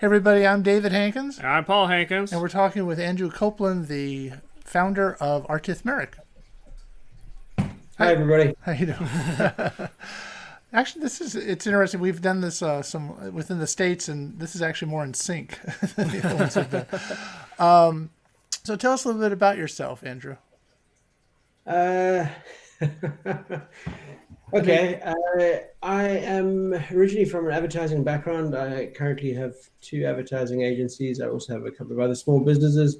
Hey everybody, I'm David Hankins, And I'm Paul Hankins. and we're talking with Andrew Copeland, the founder of Artithmeric. Hi, Hi, everybody. how you doing? Actually, it's interesting. We've done this some within the states, and this is actually more in sync than the other ones have been. So tell us a little bit about yourself, Andrew. Uh, I mean, okay. I am originally from an advertising background. I currently have two advertising agencies. I also have a couple of other small businesses.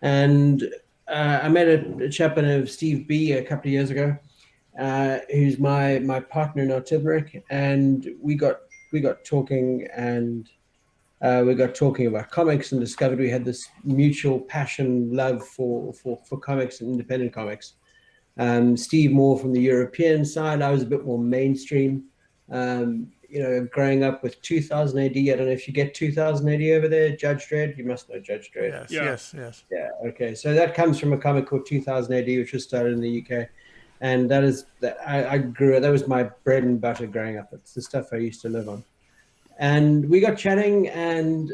And I met a chap by the name of Steve B a couple of years ago, who's my partner in Artithmeric. And we got talking and we got talking about comics and discovered we had this mutual passion, love for comics and independent comics. Steve more from the European side. I was a bit more mainstream. Growing up with 2000 AD. I don't know if you get 2000 AD over there, Judge Dredd. You must know Judge Dredd. yes, Yeah. yes, yes. Yeah. Okay. So that comes from a comic called 2000 AD, which was started in the UK, and that is that I grew. That was my bread and butter growing up. It's the stuff I used to live on. And we got chatting, and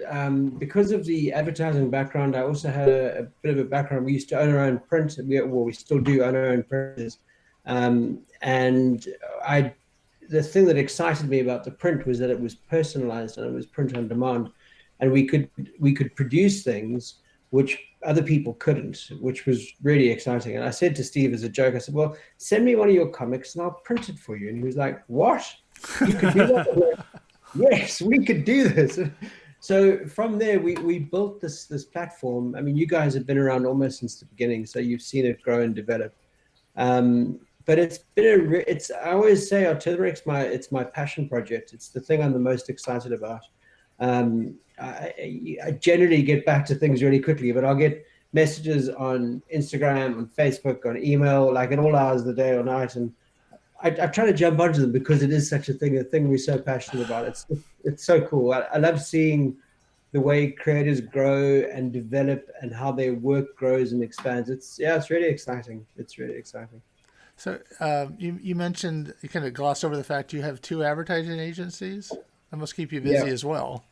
because of the advertising background, I also had a bit of a background. We used to own our own print. We still do own our own printers. And I, the thing that excited me about the print was that it was personalized and it was print on demand, and we could produce things which other people couldn't, which was really exciting. And I said to Steve as a joke, I said, "Well, send me one of your comics and I'll print it for you." And he was like, "What? You could do that?" Yes, we could do this. So from there, we built this platform. I mean, you guys have been around almost since the beginning, so you've seen it grow and develop. But it's been it's I always say it's my passion project. It's the thing I'm the most excited about. I generally get back to things really quickly, but I'll get messages on Instagram, on Facebook, on email, like at all hours of the day or night, and I try to jump onto them because it is such a thing we're so passionate about. It's so cool. I love seeing the way creators grow and develop and how their work grows and expands. It's really exciting. It's really exciting. So you mentioned you kind of glossed over the fact you have two advertising agencies. That must keep you busy Yeah. as well.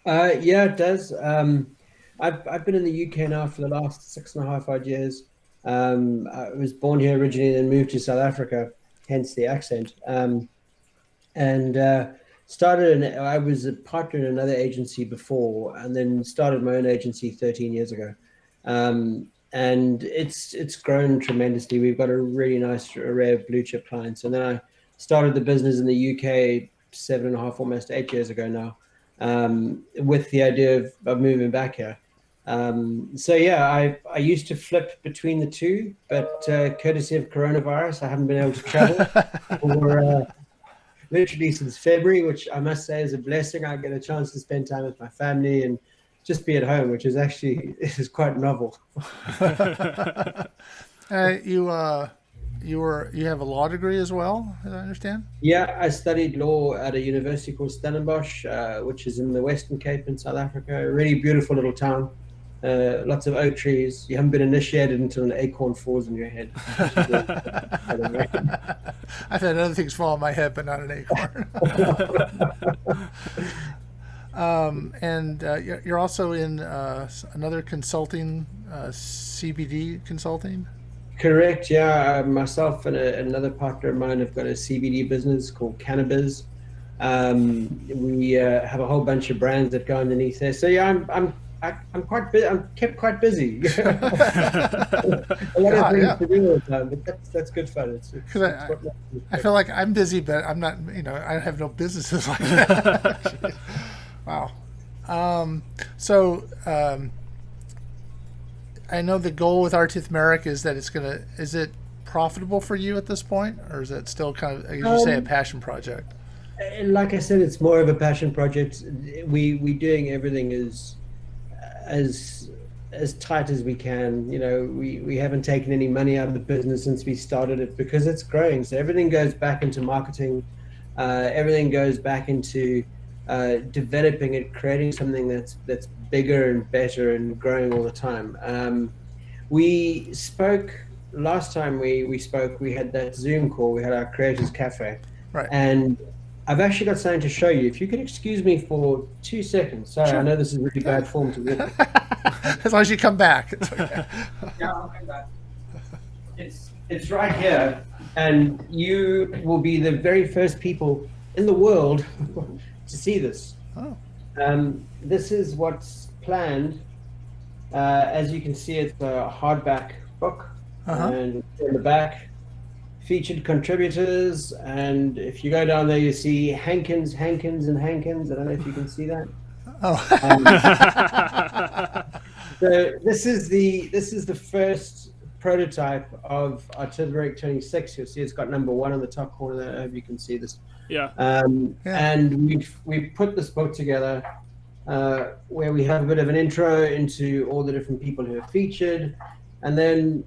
Yeah, it does. I've been in the UK now for the last 6.5 odd years. I was born here originally and moved to South Africa, hence the accent. And I was a partner in another agency before, and then started my own agency 13 years ago. And it's grown tremendously. We've got a really nice array of blue chip clients. And then I started the business in the UK 7.5, almost 8 years ago now, with the idea of moving back here. So yeah, I used to flip between the two, but courtesy of coronavirus, I haven't been able to travel for literally since February, which I must say is a blessing. I get a chance to spend time with my family and just be at home, which is actually is quite novel. You have a law degree as well, as I understand. Yeah, I studied law at a university called Stellenbosch, which is in the Western Cape in South Africa. A really beautiful little town. Lots of oak trees. You haven't been initiated until an acorn falls in your head. Which is really exciting. I've had other things fall on my head, but not an acorn. And you're also in another consulting, CBD consulting. Correct. Yeah, myself and another partner of mine have got a CBD business called Cannabis. We have a whole bunch of brands that go underneath there. So yeah, I'm quite I'm kept quite busy. A lot of God, things yeah. to do all the time, but that's good fun. Because It's what makes me I tick. feel like I'm busy, but I'm not. I have no businesses like that. Wow. So I know the goal with Artithmeric is that is it profitable for you at this point, or is it still kind of, as you say, a Um, passion project? and like I said, it's more of a passion project. We doing everything as as tight as we can. We haven't taken any money out of the business since we started it because it's growing. So everything goes back into marketing. Everything goes back into developing it, creating something that's bigger and better and growing all the time. We spoke last time we spoke. We had that Zoom call. We had our creators cafe, Right. and I've actually got something to show you. If you could excuse me for 2 seconds. Sorry, I know this is really bad form to work with. As long as you come back. It's okay. Yeah, I'll come back. It's right here, and you will be the very first people in the world to see this. Oh. This is what's planned. As you can see, it's a hardback book, and in the back, featured contributors. And if you go down there, you see Hankins, Hankins, and Hankins. I don't know if you can see that. Oh. So this is the first prototype of Artithmeric 26. You'll see it's got number 1 on the top corner there. I hope you can see this. Yeah. And we've put this book together where we have a bit of an intro into all the different people who are featured, and then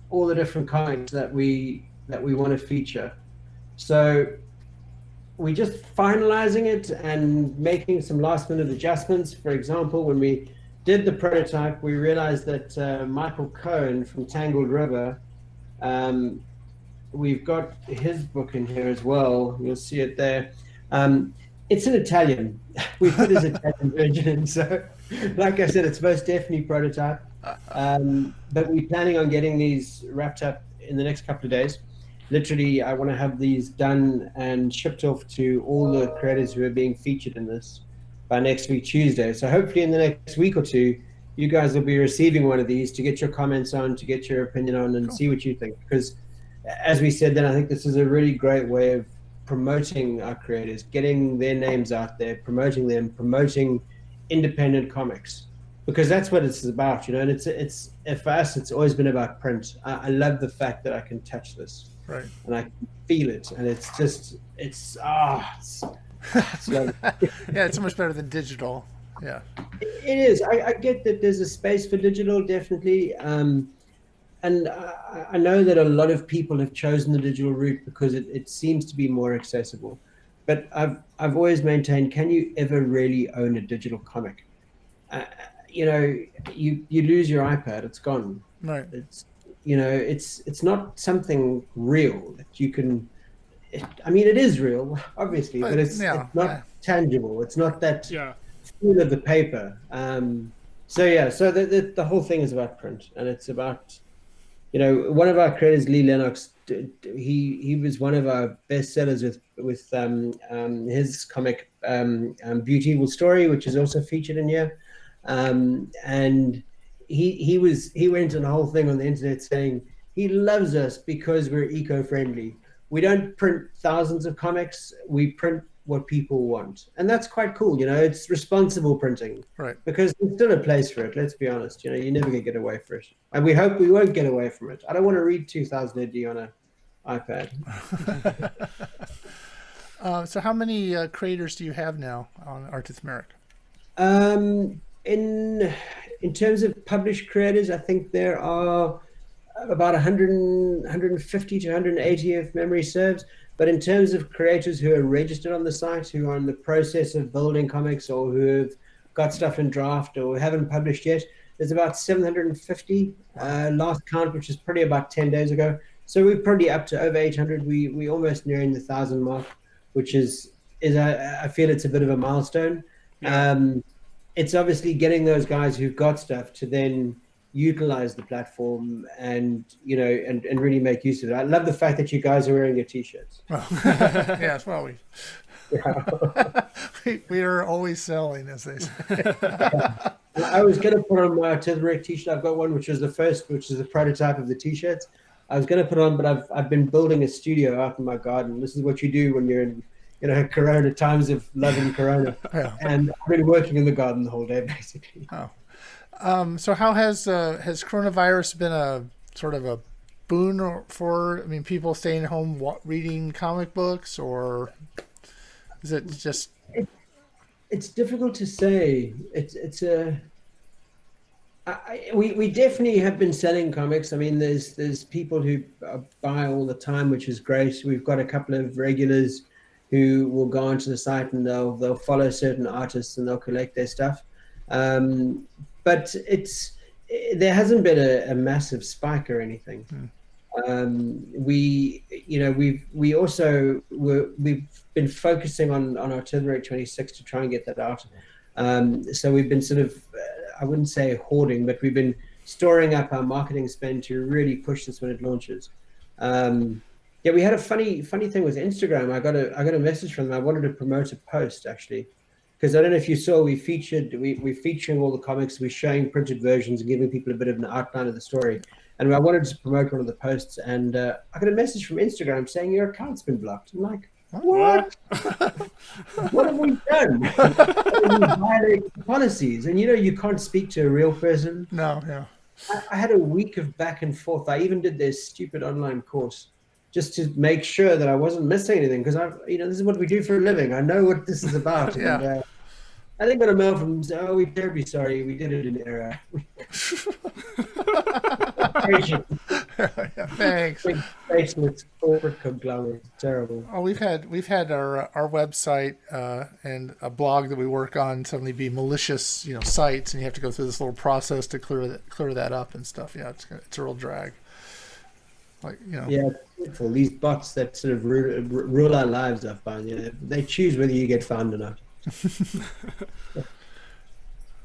all the different comics that we want to feature. So we're just finalizing it and making some last minute adjustments. For example, when we did the prototype, we realized that Michael Cohen from Tangled River, we've got his book in here as well. You'll see it there. It's in Italian. We put his Italian version in. So, like I said, it's most definitely prototype. But we're planning on getting these wrapped up in the next couple of days. Literally, I want to have these done and shipped off to all the creators who are being featured in this by next week, Tuesday. So hopefully in the next week or two, you guys will be receiving one of these to get your comments on, to get your opinion on, and see what you think. Because as we said then, I think this is a really great way of promoting our creators, getting their names out there, promoting them, promoting independent comics. Because that's what it's about, you know. And it's for us, it's always been about print. I love the fact that I can touch this, Right. and I can feel it, and it's just it's lovely. Yeah, it's so much better than digital. Yeah. It is. I get that there's a space for digital, definitely, and I know that a lot of people have chosen the digital route because it seems to be more accessible. But I've always maintained, can you ever really own a digital comic? You know, you lose your iPad, it's gone. Right. It's, you know, it's not something real that you can. I mean, it is real, obviously, but it's not tangible. It's not that feel of the paper. So the whole thing is about print, and it's about, you know, one of our creators, Lee Lennox. He was one of our best sellers with his comic Beautiful Story, which is also featured in here. And he went on the whole thing on the internet saying he loves us because we're eco-friendly. We don't print thousands of comics, we print what people want. And that's quite cool, you know. It's responsible printing. Right. Because there's still a place for it, let's be honest. You know, you're never gonna get away from it. And we hope we won't get away from it. I don't want to read 2000 AD on an iPad. So how many creators do you have now on Artithmeric? In terms of published creators, I think there are about 150 to 180 if memory serves. But in terms of creators who are registered on the site, who are in the process of building comics or who have got stuff in draft or haven't published yet, there's about 750 last count, which is probably about 10 days ago. So we're probably up to over 800. We almost nearing the 1,000 mark, which is I feel it's a bit of a milestone. Yeah. It's obviously getting those guys who've got stuff to then utilize the platform and, you know, and really make use of it. I love the fact that you guys are wearing your t-shirts. Well, yes, well, we are always selling, as they say. I was going to put on my Artithmeric t-shirt. I've got one which is the prototype of the t-shirts. I was going to put on, but I've been building a studio out in my garden. This is what you do when you're in, you know, Corona times of loving Corona. Yeah. And I've been working in the garden the whole day, basically. Oh. So how has coronavirus been a sort of a boon for, I mean, people staying home reading comic books, or is it just? It's difficult to say. We definitely have been selling comics. I mean, there's people who buy all the time, which is great. We've got a couple of regulars who will go onto the site and they'll follow certain artists and they'll collect their stuff. But there hasn't been a massive spike or anything. We've been focusing on Artithmeric 26 to try and get that out. So we've been sort of, I wouldn't say hoarding, but we've been storing up our marketing spend to really push this when it launches. Yeah, we had a funny thing with Instagram. I got a message from them. I wanted to promote a post actually, because I don't know if you saw, we're featuring all the comics. We're showing printed versions and giving people a bit of an outline of the story. And I wanted to promote one of the posts, and I got a message from Instagram saying your account's been blocked. I'm like, what? What have we done? We violated the policies, and you can't speak to a real person. No, yeah. I had a week of back and forth. I even did this stupid online course just to make sure that I wasn't missing anything, because this is what we do for a living. I know what this is about. Yeah. And, I think got a mail from, oh, we're terribly sorry, we did it in error. Yeah, thanks. Big faceless corporate conglomerate. Terrible. Oh, we've had our website and a blog that we work on suddenly be malicious, sites, and you have to go through this little process to clear that up and stuff. Yeah, it's a real drag. Yeah, it's all these bots that sort of rule our lives up on. They choose whether you get found or not. Do you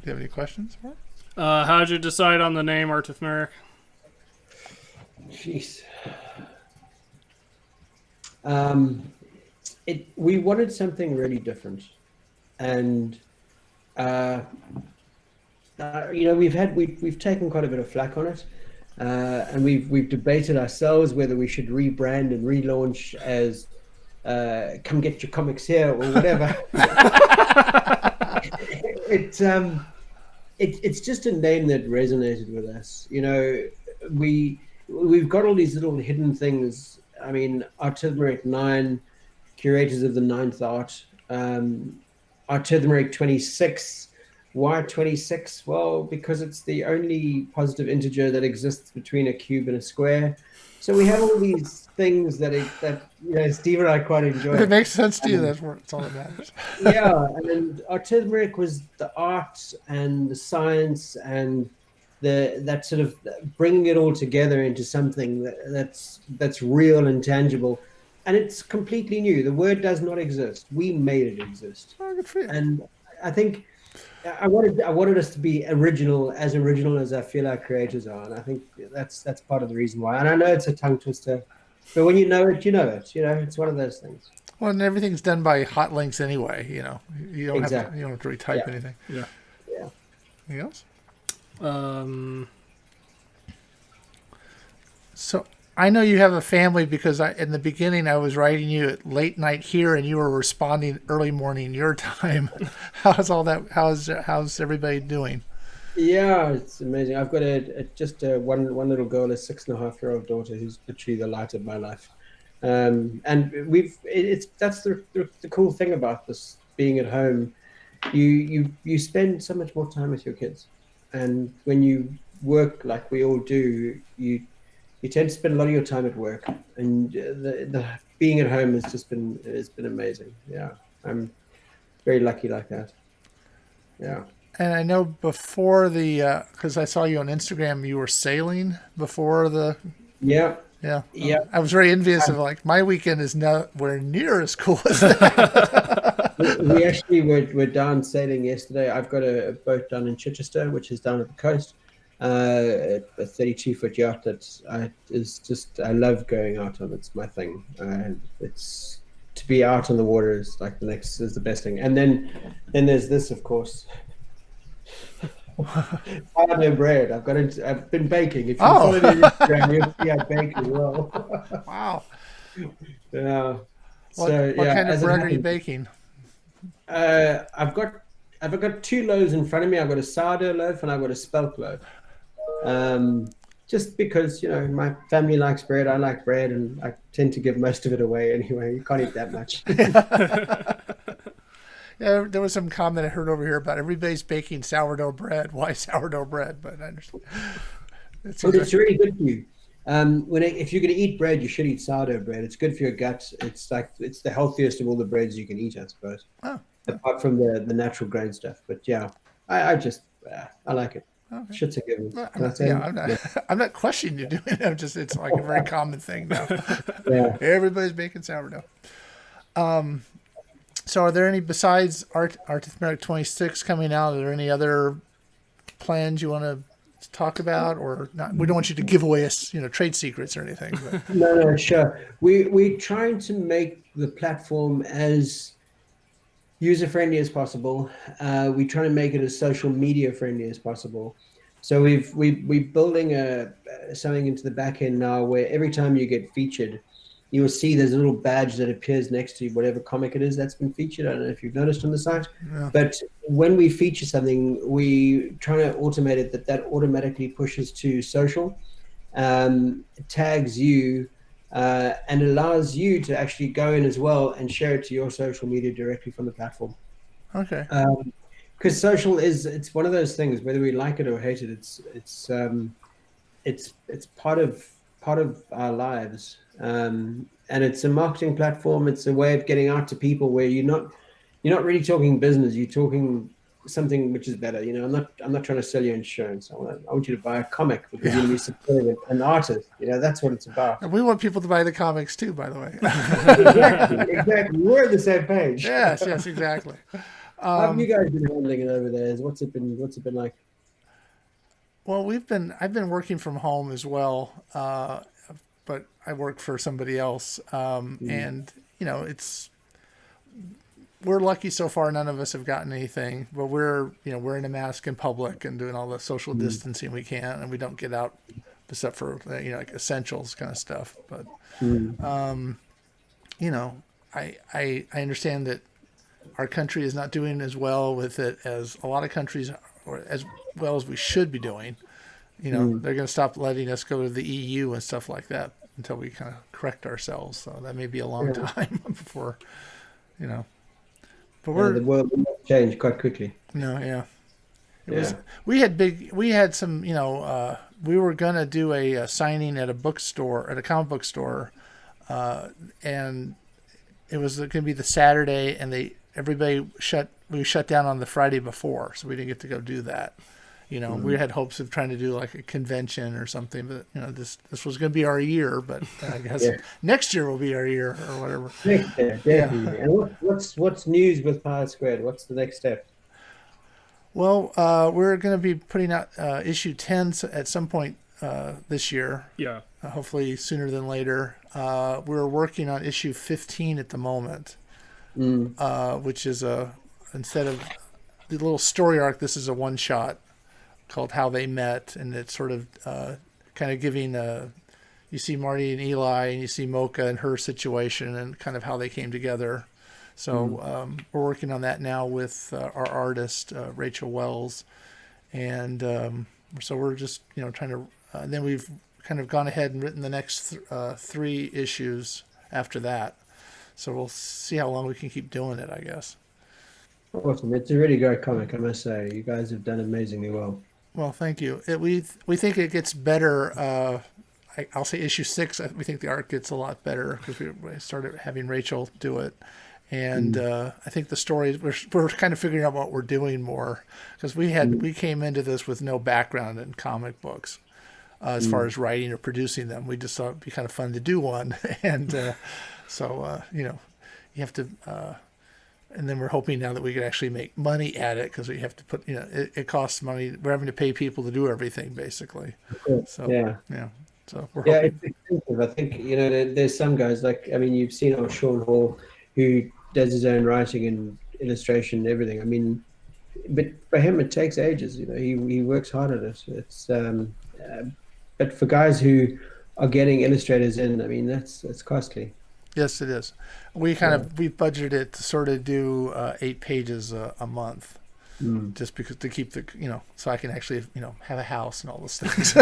have any questions for? How'd you decide on the name Artithmeric? Jeez. We wanted something really different, and we've taken quite a bit of flack on it, and we've debated ourselves whether we should rebrand and relaunch as "Come Get Your Comics Here" or whatever. It's just a name that resonated with us. We've got all these little hidden things. I mean, Artithmeric 9, curators of the ninth art. Artithmeric 26. Why 26? Well, because it's the only positive integer that exists between a cube and a square. So we have all these things that Steve and I quite enjoy. If it makes sense to you, that's all that matters. Yeah, and Artithmeric was the art and the science and that sort of bringing it all together into something that's real and tangible, and it's completely new. The word does not exist. We made it exist. Oh, good for you. And I think I wanted us to be original as I feel our creators are, and I think that's part of the reason why. And I know it's a tongue twister, but when you know it, you know it. It's one of those things. Well, and everything's done by hot links anyway. You don't Exactly. have to retype anything. Yeah. Yeah. Anything else? So I know you have a family, because in the beginning I was writing you at late night here, and you were responding early morning your time. How's all that? How's everybody doing? Yeah, it's amazing. I've got one little girl, a 6.5-year-old daughter, who's literally the light of my life. And that's the cool thing about this being at home. You spend so much more time with your kids, and when you work like we all do, you tend to spend a lot of your time at work, and the being at home has been amazing. Yeah, I'm very lucky like that. Yeah. And I know before because I saw you on Instagram, you were sailing before the. Yeah. Yeah. Yeah. I was very envious of my weekend is nowhere near as cool as that. We actually were down sailing yesterday. I've got a boat down in Chichester, which is down at the coast. A 32-foot yacht that I love going out on. It's my thing. It's to be out on the water is the best thing. And then there's this, of course. Sourdough bread. I've been baking. If you follow me on Instagram, you'll see I bake as well. Wow. Yeah. What kind of bread are you baking? I've got 2 loaves in front of me. I've got a sourdough loaf and I've got a spelt loaf. Just because my family likes bread, I like bread, and I tend to give most of it away anyway. You can't eat that much. Yeah, there was some comment I heard over here about everybody's baking sourdough bread. Why sourdough bread? But I understand. It's really good for you. If you're going to eat bread, you should eat sourdough bread. It's good for your gut. It's the healthiest of all the breads you can eat, I suppose. Oh. Apart from the natural grain stuff. But yeah, I like it. Okay. Shit's a given. Well, Can I say that? I'm not. I'm not questioning you doing it. I'm just. It's like a very common thing now. Yeah. Everybody's making sourdough. So, are there any besides Artithmeric 26 coming out? Are there any other plans you want to talk about, or not? We don't want you to give away us, trade secrets or anything. But. No, sure. We're trying to make the platform as user friendly as possible. We're trying to make it as social media friendly as possible. So we're building something into the back end now where every time you get featured, you will see there's a little badge that appears next to whatever comic it is that's been featured. I don't know if you've noticed on the site, Yeah. but when we feature something, we try to automate it that automatically pushes to social, tags you, and allows you to actually go in as well and share it to your social media directly from the platform. Okay. Because social it's one of those things, whether we like it or hate it, it's part of our lives, and it's a marketing platform. It's a way of getting out to people where you're not really talking business. You're talking something which is better. I'm not trying to sell you insurance. I want you to buy a comic because you're going to be supporting an artist. That's what it's about. And we want people to buy the comics too, by the way. Exactly. We're on the same page. Yes, exactly. How have you guys been handling it over there? What's it been like? Well, I've been working from home as well, but I work for somebody else, and we're lucky so far. None of us have gotten anything, but we're wearing a mask in public and doing all the social distancing we can, and we don't get out except for like essentials kind of stuff. But I understand that our country is not doing as well with it as a lot of countries, or as well as we should be doing. They're going to stop letting us go to the EU and stuff like that until we kind of correct ourselves. So that may be a long time before, But the world will change quite quickly. No, yeah. We had some, we were going to do a signing at a comic book store, and it was going to be the Saturday, and we shut down on the Friday before, so we didn't get to go do that. We had hopes of trying to do like a convention or something, but this was going to be our year, but I guess next year will be our year or whatever. Next year, definitely. And what's news with Power Squared? What's the next step? Well, we're going to be putting out issue 10 at some point this year. Yeah. Hopefully sooner than later. We're working on issue 15 at the moment, which is instead of the little story arc, this is a one-shot called How They Met, and it's sort of kind of giving you see Marty and Eli, and you see Mocha and her situation and kind of how they came together. So we're working on that now with our artist, Rachel Wells. And so we're just, trying to, then we've kind of gone ahead and written the next 3 issues after that. So we'll see how long we can keep doing it, I guess. Awesome. It's a really great comic, I must say. You guys have done amazingly well. Well, thank you. We think it gets better. I'll say issue 6, we think the art gets a lot better because we started having Rachel do it. And I think the stories, we're kind of figuring out what we're doing more, because we came into this with no background in comic books as far as writing or producing them. We just thought it'd be kind of fun to do one. And so, you have to, and then we're hoping now that we could actually make money at it, because we have to put, it costs money. We're having to pay people to do everything, basically. So, yeah. So we're hoping. It's expensive. I think, there's some guys you've seen Sean Hall, who does his own writing and illustration and everything. I mean, but for him, it takes ages. He works hard at it. It's but for guys who are getting illustrators in, I mean, that's costly. Yes, it is. We budgeted it to sort of do 8 pages a month, just because to keep the so I can actually have a house and all those things,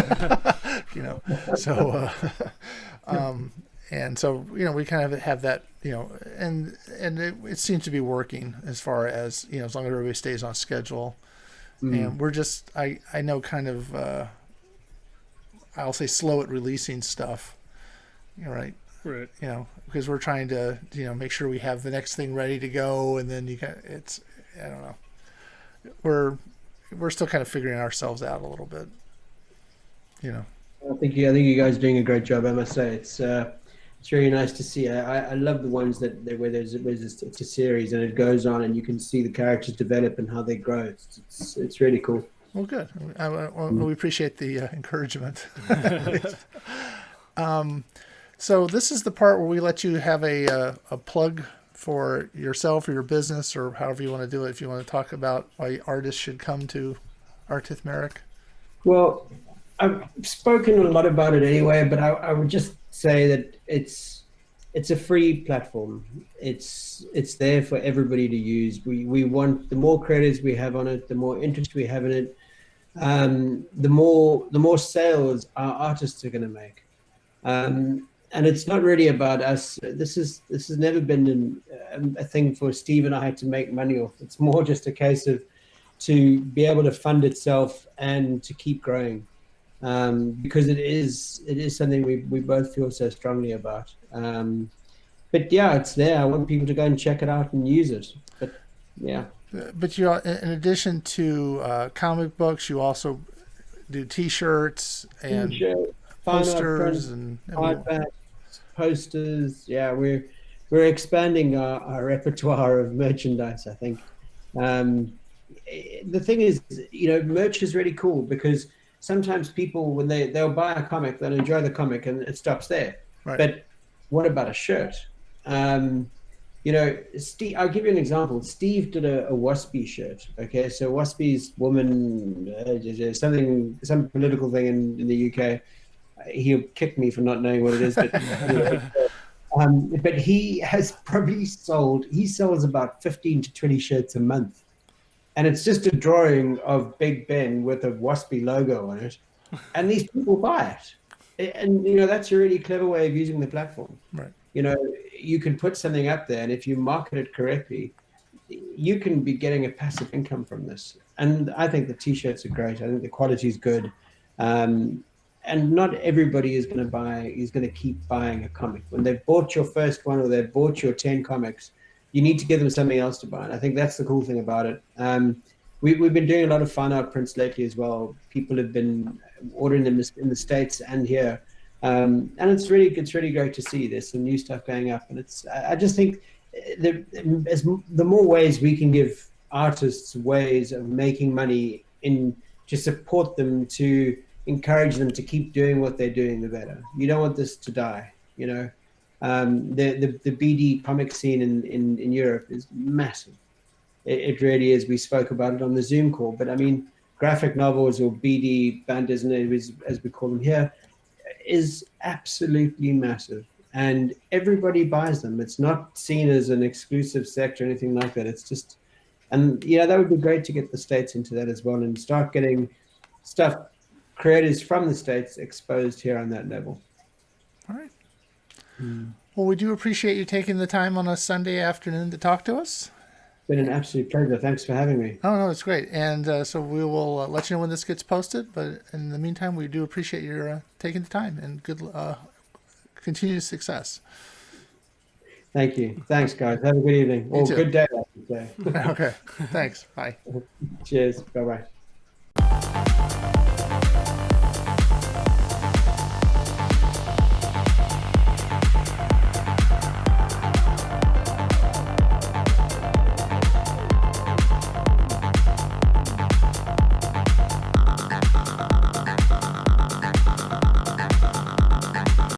So and so we kind of have that and it seems to be working as far as as long as everybody stays on schedule, and we're just I know kind of I'll say slow at releasing stuff, right. Right. Because we're trying to, make sure we have the next thing ready to go, and then I don't know. We're we're still kind of figuring ourselves out a little bit, you know. I think you guys are doing a great job. I must say, it's really nice to see. I love the ones where it's a series and it goes on and you can see the characters develop and how they grow. It's really cool. Well, good. We appreciate the encouragement. So this is the part where we let you have a plug for yourself or your business or however you want to do it. If you want to talk about why artists should come to Artithmeric. Well, I've spoken a lot about it anyway, but I would just say that it's a free platform. It's there for everybody to use. We want the more creators we have on it, the more interest we have in it, the more sales our artists are going to make. And it's not really about us. This has never been a thing for Steve and I to make money off. It's more just a case of to be able to fund itself and to keep growing. Because it is something we both feel so strongly about. But yeah, it's there. I want people to go and check it out and use it. But yeah. But you, in addition to comic books, you also do T-shirts and posters and hardbacks, posters. Yeah, we're expanding our repertoire of merchandise, I think. The thing is, merch is really cool because sometimes people, when they'll buy a comic, they'll enjoy the comic and it stops there. Right. But what about a shirt? Steve, I'll give you an example. Steve did a Waspy shirt. Okay, so Waspy's woman, some political thing in the UK. He'll kick me for not knowing what it is, but he has probably sells about 15 to 20 shirts a month. And it's just a drawing of Big Ben with a Waspy logo on it. And these people buy it. And, that's a really clever way of using the platform. Right. You can put something up there, and if you market it correctly, you can be getting a passive income from this. And I think the T-shirts are great. I think the quality is good. And not everybody is going to keep buying a comic. When they've bought your first one or they've bought your 10 comics, you need to give them something else to buy. And I think that's the cool thing about it. We've been doing a lot of fan art prints lately as well. People have been ordering them in the States and here. And it's really great to see there's some new stuff going up. And I just think the more ways we can give artists ways of making money to support them, to encourage them to keep doing what they're doing, the better. You don't want this to die, The BD comic scene in Europe is massive. It really is. We spoke about it on the Zoom call, but I mean, graphic novels or BD bandas, as we call them here, is absolutely massive, and everybody buys them. It's not seen as an exclusive sector or anything like that. It's just, and that would be great to get the States into that as well and start getting creators from the States exposed here on that level. All right. Well, we do appreciate you taking the time on a Sunday afternoon to talk to us. It's been an absolute pleasure. Thanks for having me. Oh, no, it's great. And so we will let you know when this gets posted. But in the meantime, we do appreciate your taking the time, and good continued success. Thank you. Thanks, guys. Have a good evening. Or good day, I should say. Okay. Thanks. Bye. Cheers. Bye-bye.